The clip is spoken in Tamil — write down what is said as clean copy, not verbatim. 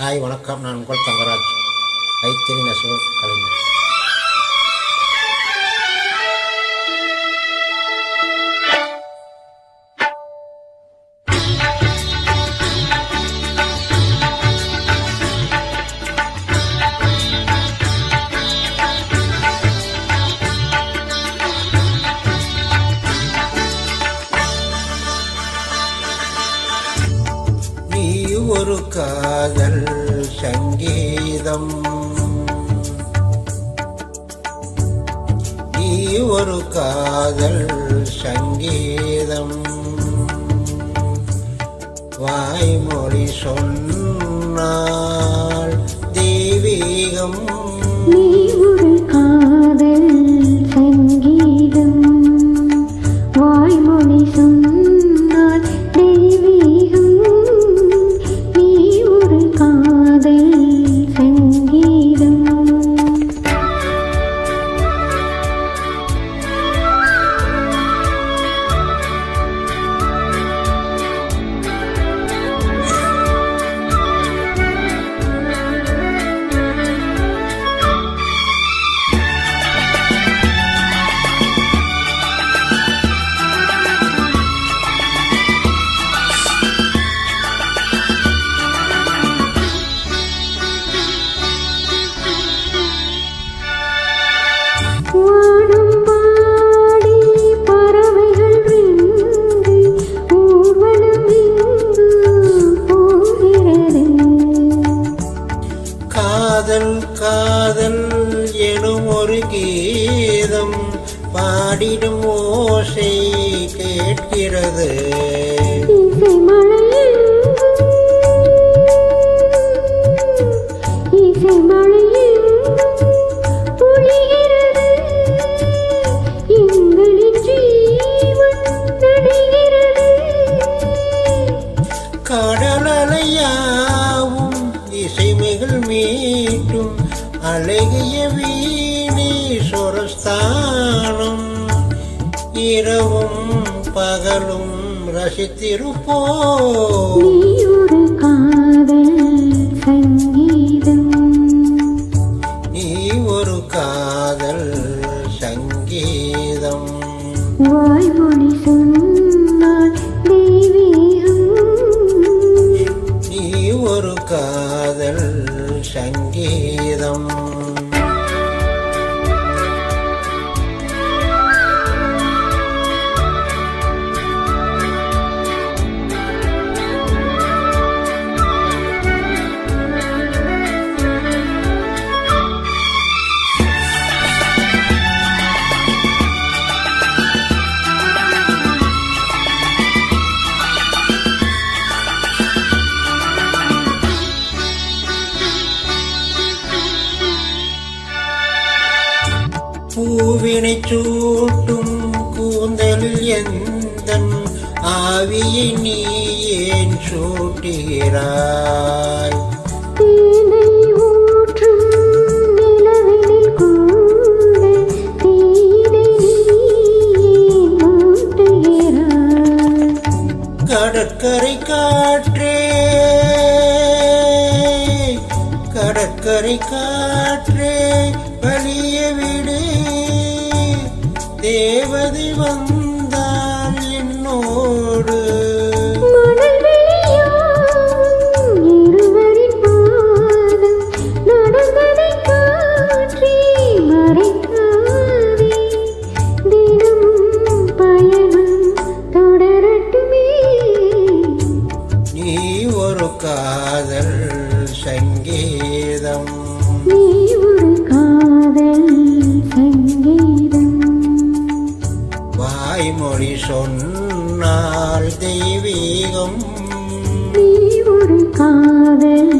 ஹாய் வணக்கம், நான் உங்கள் தங்கராஜ், கைத்தறி நெசவு கலைஞர். ஒரு காதல் சங்கீதம், நீ ஒரு காதல் சங்கீதம், வாய்மொழி சொன்னால் தெய்வீகம். நீ ஒரு காதல் சங்கீதம், வாய்மொழி சொன்னால் தெய்வீகம். காதல் காதல் எனும் ஒரு கீதம் பாடிடும் ஓசை கேட்கிறது. கடலையாவும் இசைமைகள் மீட்டும் அழகிய வீணீஸ்வரஸ்தானம், இரவும் பகலும் ரசித்திருப்போம். நீ ஒரு காதல் சங்கீதம், நீ ஒரு காதல் சங்கீதம், வாய்மொழி சொன்னால் தெய்வீகம். நீ ஒரு காதல் சங்கீதம். பூவினை சூட்டும் கூந்தலில் எந்தன் ஆவியை நீ ஏன் சூட்டுகிறாய்? தேனை ஊற்றும் நிலவினில் கூட தேனை ஊட்டுகிறாய். கடற்கரை காற்றே, கடற்கரை காற்றே வலிய விடு, தேவதை வந்தால் என்னோடு. இருவரின் பாதம் நடந்ததை காற்றி மறைக்காதே, தினமும் பயணம் தொடரட்டுமே. நீ ஒரு காதல் சங்கீதம், நீ ஒரு காதல் சங்கீதம், வாய்மொழி சொன்னால் தெய்வீகம். நீ ஒரு காதல்